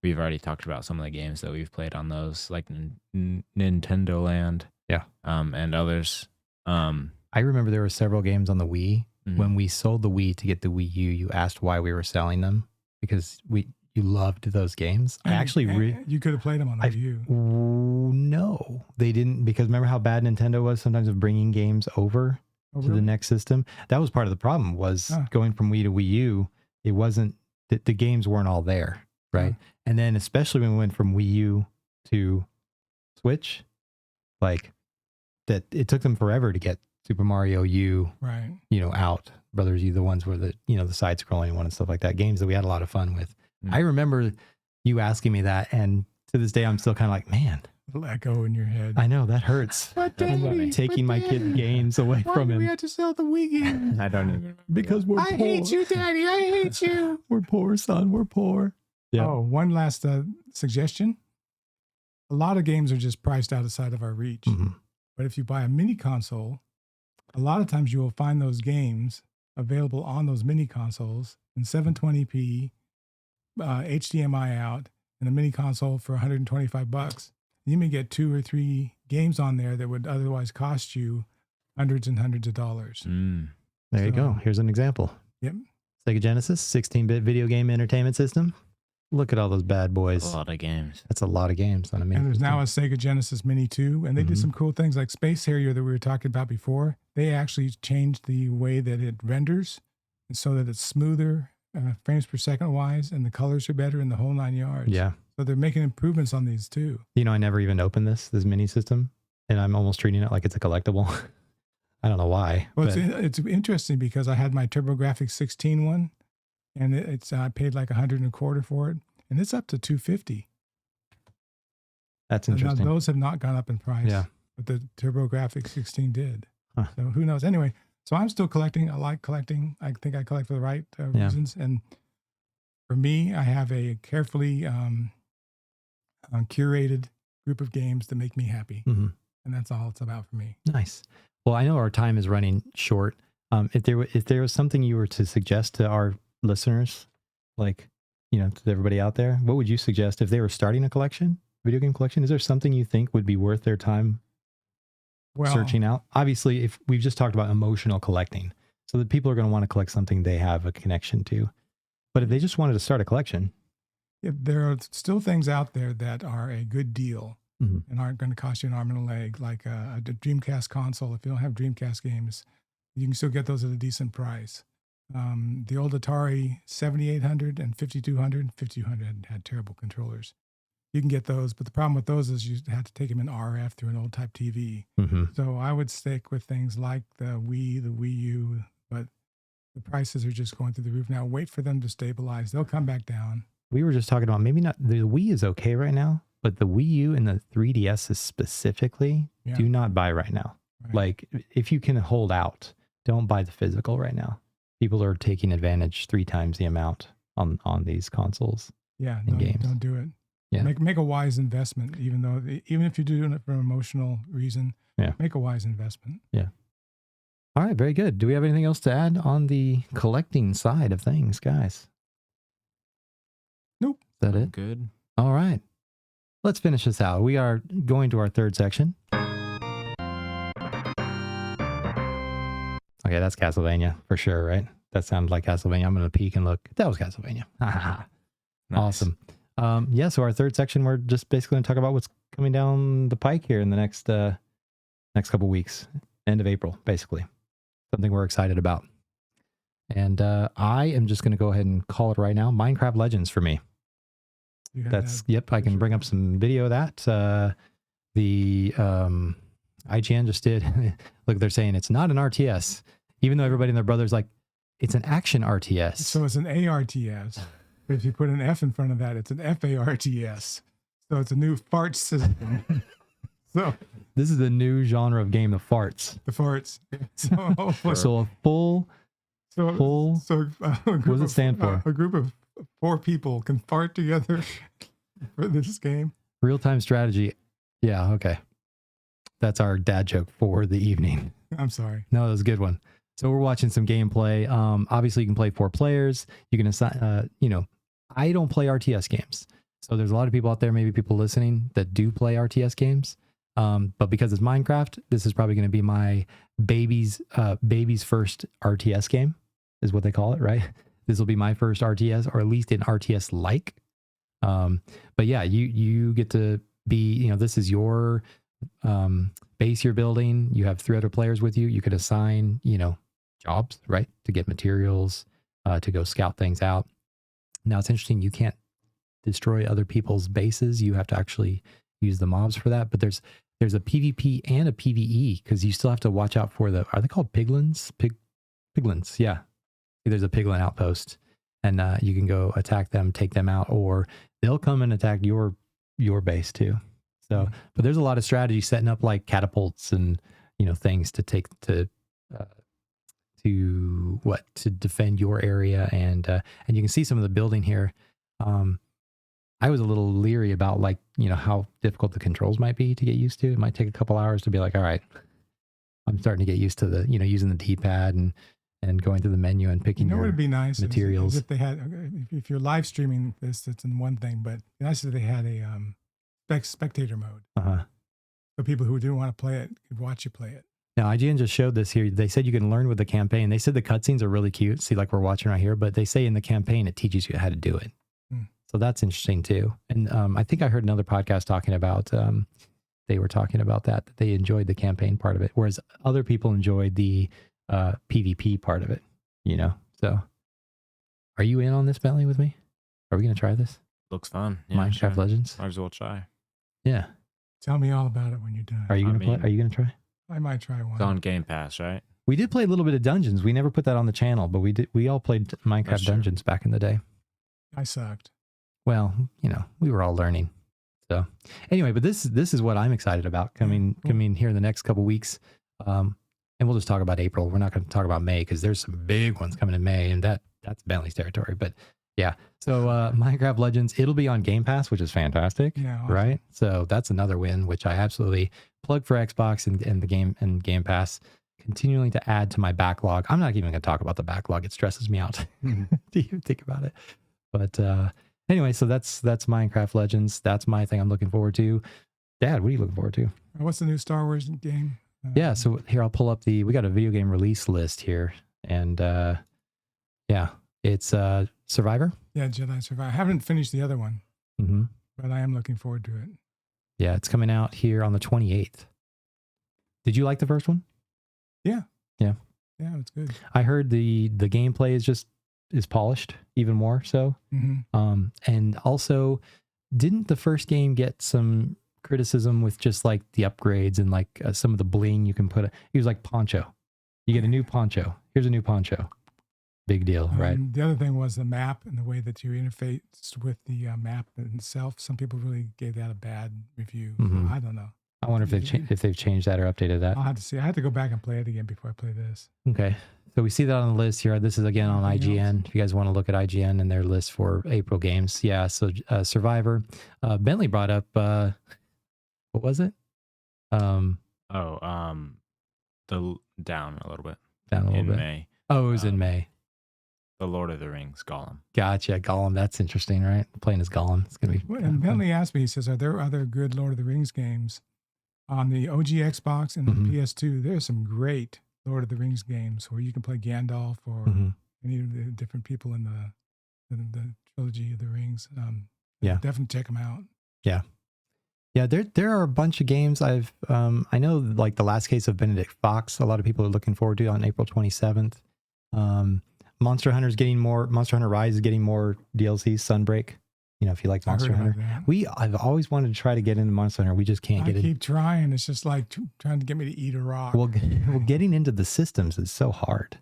We've already talked about some of the games that we've played on those, like Nintendo Land. Yeah. And others. I remember there were several games on the Wii. When we sold the Wii to get the Wii U, you asked why we were selling them because you loved those games. I actually you could have played them on the Wii U. No, they didn't, because remember how bad Nintendo was sometimes of bringing games over to the next system. That was part of the problem was going from Wii to Wii U. It wasn't that the games weren't all there, right? And then especially when we went from Wii U to Switch, like that, it took them forever to get Super Mario U, out. Brothers U, the ones where the side scrolling one and stuff like that. Games that we had a lot of fun with. I remember you asking me that, and to this day, I'm still kind of like, man. A little echo in your head. I know that hurts. But Daddy, taking my kid's games away from him. We had to sell the Wii games. I don't even remember. Because we're poor. I hate you, Daddy. I hate you. We're poor, son. We're poor. Yeah. Oh, one last suggestion. A lot of games are just priced outside of our reach. But if you buy a mini console, a lot of times you will find those games available on those mini consoles in 720p, HDMI out, and a mini console for $125. You may get 2 or 3 games on there that would otherwise cost you hundreds and hundreds of dollars. There you go. Here's an example. Yep. Sega Genesis, 16-bit video game entertainment system. Look at all those bad boys. A lot of games. That's a lot of games on a mini. And there's now a Sega Genesis Mini 2, and they did some cool things like Space Harrier that we were talking about before. They actually changed the way that it renders so that it's smoother, frames per second wise, and the colors are better in the whole 9 yards. Yeah. So they're making improvements on these too. I never even opened this mini system, and I'm almost treating it like it's a collectible. I don't know why. Well, it's interesting because I had my TurboGrafx 16 one, and I paid like $125 for it. and it's up to $250. That's And now interesting. those have not gone up in price. Yeah. But the TurboGrafx 16 did. Huh. So who knows? Anyway, so I'm still collecting. I like collecting. I think I collect for the right Yeah. reasons. And for me, I have a carefully curated group of games that make me happy. Mm-hmm. And that's all it's about for me. Nice. Well, I know our time is running short. If there was something you were to suggest to our listeners, like, to everybody out there, what would you suggest if they were starting a collection, video game collection? Is there something you think would be worth their time searching out? Obviously, if we've just talked about emotional collecting, so that people are going to want to collect something they have a connection to. But if they just wanted to start a collection, there are still things out there that are a good deal and aren't going to cost you an arm and a leg, like a Dreamcast console. If you don't have Dreamcast games, you can still get those at a decent price. The old Atari 7800 and 5200, 5200 had terrible controllers. You can get those, but the problem with those is you have to take them in RF through an old type TV. mm-hmm. So I would stick with things like the Wii, the Wii U, but the prices are just going through the roof now. Wait for them to stabilize. They'll come back down. We were just talking about maybe not, the Wii is okay right now, but the Wii U and the 3DS specifically, do not buy right now. Right. Like, if you can hold out, don't buy the physical right now. People are taking advantage 3 times the amount on these consoles. Yeah, games. Don't do it. Yeah. Make a wise investment, even if you're doing it for an emotional reason. Yeah. Make a wise investment. Yeah. All right, very good. Do we have anything else to add on the collecting side of things, guys? Nope. Is that it? Good. All right. Let's finish this out. We are going to our third section. Okay, that's Castlevania for sure, right? That sounded like Castlevania. I'm going to peek and look. That was Castlevania. Nice. Awesome. So our third section, we're just basically going to talk about what's coming down the pike here in the next couple weeks, end of April, basically. Something we're excited about. And I am just going to go ahead and call it right now. Minecraft Legends for me. I can bring up some video of that. The IGN just did. Look, they're saying it's not an RTS, even though everybody and their brother's like, it's an action RTS. So it's an ARTS. But if you put an F in front of that, it's an FARTS. So it's a new fart system. So this is a new genre of game, the farts. The farts. So a full. What does it stand for? A group of 4 people can fart together for this game. Real-time strategy. Yeah, okay. That's our dad joke for the evening. I'm sorry. No, that was a good one. So we're watching some gameplay. Obviously, you can play 4 players. You can assign, I don't play RTS games. So there's a lot of people out there, maybe people listening, that do play RTS games. But because it's Minecraft, this is probably going to be my baby's first RTS game, is what they call it, right? This will be my first RTS, or at least an RTS-like. But yeah, you get to be, this is your base you're building. You have 3 other players with you. You could assign, jobs, right? To get materials, to go scout things out. Now it's interesting, you can't destroy other people's bases. You have to actually use the mobs for that. But there's a PvP and a PvE, because you still have to watch out for are they called piglins? Piglins, yeah. There's a piglin outpost, and you can go attack them, take them out, or they'll come and attack your base too. So, but there's a lot of strategy setting up like catapults and things to take to defend your area, and you can see some of the building here. I was a little leery about how difficult the controls might be to get used to. It might take a couple hours to be like, all right, I'm starting to get used to the using the D-pad and going through the menu and picking. What would be nice materials. is if they had, if you're live streaming this, it's in one thing, but it'd be nice if they had a spectator mode. So people who didn't want to play it could watch you play it. Now, IGN just showed this here. They said you can learn with the campaign. They said the cutscenes are really cute. See, like we're watching right here, but they say in the campaign, it teaches you how to do it. So that's interesting too. And I think I heard another podcast talking about, they were talking about that they enjoyed the campaign part of it, whereas other people enjoyed the PvP part of it, So are you in on this, Bentley, with me? Are we going to try this? Looks fun. Yeah, Minecraft sure. Legends? Might as well try. Yeah. Tell me all about it when you're done. Are you going to play? Are you going to try? I might try one. It's on Game Pass, right? We did play a little bit of Dungeons. We never put that on the channel, but we all played Minecraft Dungeons back in the day. I sucked. well, we were all learning. So anyway, but this is what I'm excited about coming here in the next couple weeks. And we'll just talk about April. We're not going to talk about May because there's some big ones coming in May, and that's Bentley's territory. But yeah, so Minecraft Legends, it'll be on Game Pass, which is fantastic. Yeah, awesome. Right. So that's another win, which I absolutely plug for Xbox and the Game Pass, continuing to add to my backlog. I'm not even going to talk about the backlog. It stresses me out to even think about it. But anyway, so that's Minecraft Legends. That's my thing I'm looking forward to. Dad, what are you looking forward to? What's the new Star Wars game? Yeah, so here I'll pull up we got a video game release list here, and yeah, it's Survivor. Yeah, Jedi Survivor. I haven't finished the other one, but I am looking forward to it. Yeah, it's coming out here on the 28th. Did you like the first one? Yeah, it's good. I heard the gameplay is polished even more so. And also, didn't the first game get some criticism with just like the upgrades and like some of the bling you can put? It was like poncho. You get a new poncho. Here's a new poncho. Big deal, right? The other thing was the map and the way that you interface with the map itself. Some people really gave that a bad review. So I don't know. I wonder if they've changed that or updated that. I'll have to see. I have to go back and play it again before I play this. Okay. So we see that on the list here. This is again on IGN. If you guys want to look at IGN and their list for April games. Yeah. So Survivor. Bentley brought up, what was it? The down a little bit. Down a little in bit. May. Oh, it was in May. The Lord of the Rings, Gollum. Gotcha. Gollum. That's interesting, right? Playing as Gollum. It's going to be. And Bentley asked me, he says, are there other good Lord of the Rings games on the OG Xbox and the PS2? There's some great Lord of the Rings games where you can play Gandalf or any of the different people in the trilogy of the rings. Yeah. Definitely check them out. Yeah. Yeah, there are a bunch of games I know, like The Last Case of Benedict Fox, a lot of people are looking forward to on April 27th. Monster Hunter Rise is getting more DLC, Sunbreak. If you like Monster Hunter. I've always wanted to try to get into Monster Hunter. We just can't get in. I keep trying. It's just like trying to get me to eat a rock. Well, getting into the systems is so hard.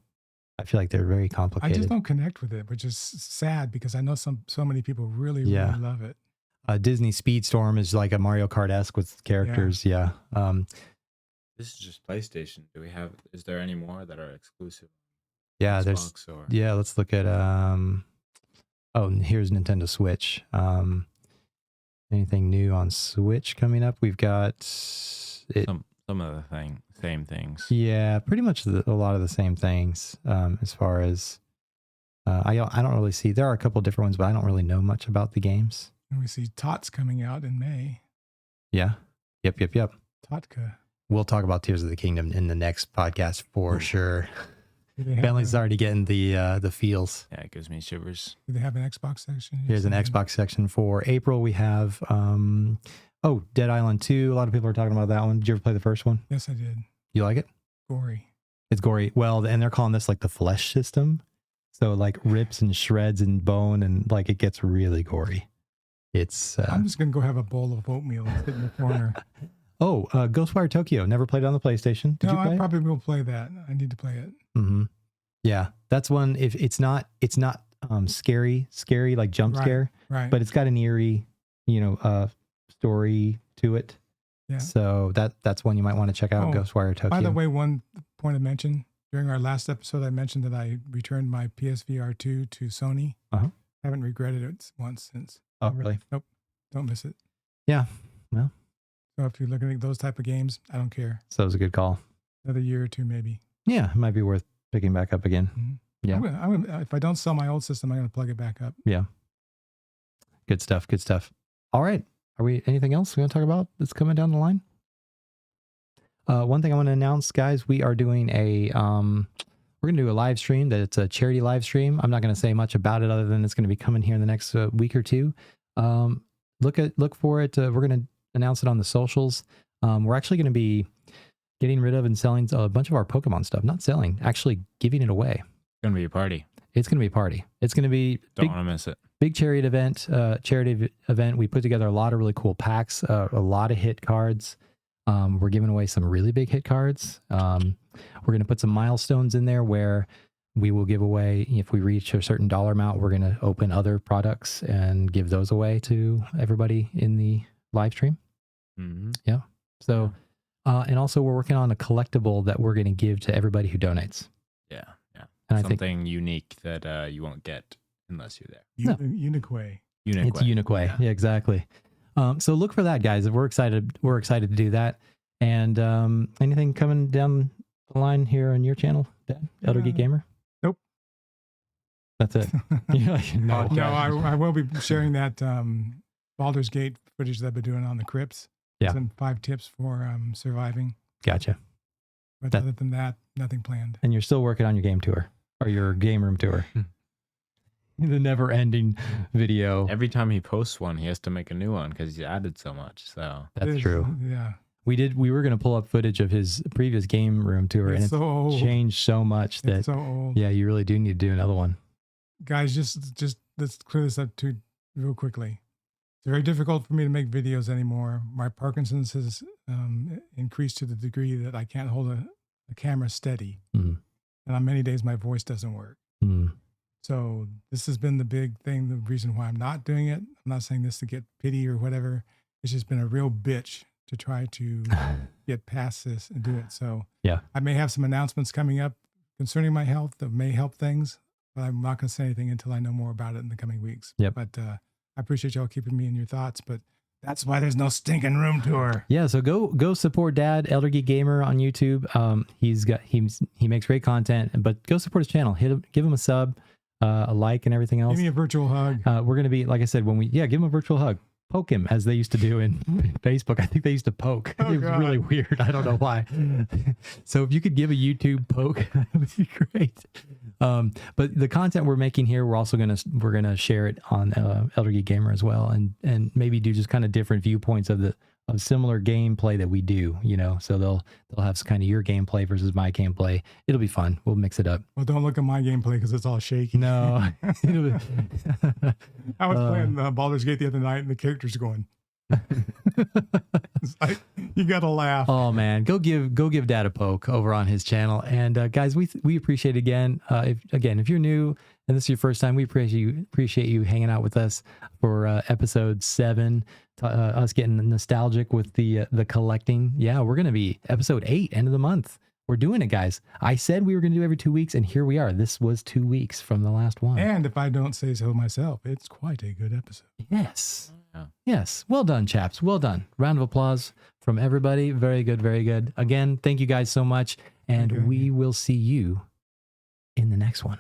I feel like they're very complicated. I just don't connect with it, which is sad because I know so many people really love it. Disney Speedstorm is like a Mario Kart-esque with characters. Yeah. This is just PlayStation. Is there any more that are exclusive? Yeah, Xbox let's look at here's Nintendo Switch. Anything new on Switch coming up? We've got some of the same things. Yeah, pretty much a lot of the same things. As far as I don't really see. There are a couple of different ones, but I don't really know much about the games. And we see Tots coming out in May. Yeah. Yep. Totka. We'll talk about Tears of the Kingdom in the next podcast for sure. Bentley's already getting the feels. Yeah, it gives me shivers. Do they have an Xbox section? Here's an Xbox section for April. We have Dead Island 2. A lot of people are talking about that one. Did you ever play the first one? Yes, I did. You like it? Gory. It's gory. Well, and they're calling this like the flesh system. So like rips and shreds and bone, and like it gets really gory. It's I'm just gonna go have a bowl of oatmeal and sit in the corner. Ghostwire Tokyo. Never played it on the PlayStation. Did you play I probably will play that. I need to play it. Yeah, that's one. If it's not scary like jump scare, right? But it's got an eerie, story to it. Yeah. So that's one you might want to check out. Ghostwire Tokyo. By the way, one point of mention during our last episode, I mentioned that I returned my PSVR 2 to Sony. Haven't regretted it once since. Oh, really? Nope. Don't miss it. Yeah. Well. So if you're looking at those type of games, I don't care. So it was a good call. Another year or two, maybe. Yeah, it might be worth picking back up again. Yeah. I'm gonna, if I don't sell my old system, I'm going to plug it back up. Yeah. Good stuff. All right. Are we anything else we're going to talk about that's coming down the line? One thing I want to announce, guys, we are doing we're going to do a live stream. That it's a charity live stream. I'm not going to say much about it other than it's going to be coming here in the next week or two. Look for it. We're going to announce it on the socials. We're actually going to be getting rid of and selling a bunch of our Pokemon stuff. Not selling, actually giving it away. It's going to be a party. It's going to be a party. It's going to be don't want to miss it. Big charity event. We put together a lot of really cool packs, a lot of hit cards. We're giving away some really big hit cards. We're going to put some milestones in there where we will give away, if we reach a certain dollar amount, we're going to open other products and give those away to everybody in the live stream. Mm-hmm. Yeah. So, and also we're working on a collectible that we're going to give to everybody who donates. Yeah. Yeah. And Something unique that you won't get unless you're there. Unique. It's Unique. Yeah, exactly. So look for that, guys. We're excited. We're excited to do that. And anything coming down the line here on your channel, Dad? Elder Geek Gamer? Nope. That's it. You're like, no. No, I will be sharing that Baldur's Gate footage that I've been doing on the crypts. Yeah. Some 5 tips for surviving. Gotcha. But other than that, nothing planned. And you're still working on your game tour or your game room tour. The never-ending video. Every time he posts one, he has to make a new one because he's added so much. So that's true. Yeah. We were going to pull up footage of his previous game room tour, and it's changed so much that, it's so old. Yeah, you really do need to do another one. Guys, just let's clear this up too real quickly. It's very difficult for me to make videos anymore. My Parkinson's has increased to the degree that I can't hold a camera steady. Mm. And on many days, my voice doesn't work. Mm. So this has been the big thing, the reason why I'm not doing it. I'm not saying this to get pity or whatever. It's just been a real bitch to try to get past this and do it. So yeah, I may have some announcements coming up concerning my health that may help things, but I'm not going to say anything until I know more about it in the coming weeks. Yep. But I appreciate y'all keeping me in your thoughts, but that's why there's no stinking room tour. Yeah, so go support Dad, Elder Geek Gamer on YouTube. He makes great content, but go support his channel. Give him a sub, a like, and everything else. Give me a virtual hug. We're gonna be, like I said, give him a virtual hug. Poke him, as they used to do in Facebook. I think they used to poke. Oh, it was really weird. I don't know why. So if you could give a YouTube poke, that would be great. But the content we're making here, we're gonna share it on Elder Geek Gamer as well, and maybe do just kind of different viewpoints of similar gameplay that we do. So they'll have some kind of your gameplay versus my gameplay. It'll be fun. We'll mix it up. Well, don't look at my gameplay because it's all shaky. No. I was playing Baldur's Gate the other night, and the characters are going. It's like, you gotta laugh. Oh man, go give Dad a poke over on his channel. And guys, we appreciate again. If you're new and this is your first time, we appreciate you hanging out with us for episode 7. Us getting nostalgic with the collecting. Yeah, we're gonna be episode 8, end of the month. We're doing it, guys. I said we were gonna do every 2 weeks, and here we are. This was 2 weeks from the last one. And if I don't say so myself, it's quite a good episode. Yes. Yeah. Yes. Well done, chaps. Well done. Round of applause from everybody. Very good. Very good. Again, thank you guys so much. And we will see you in the next one.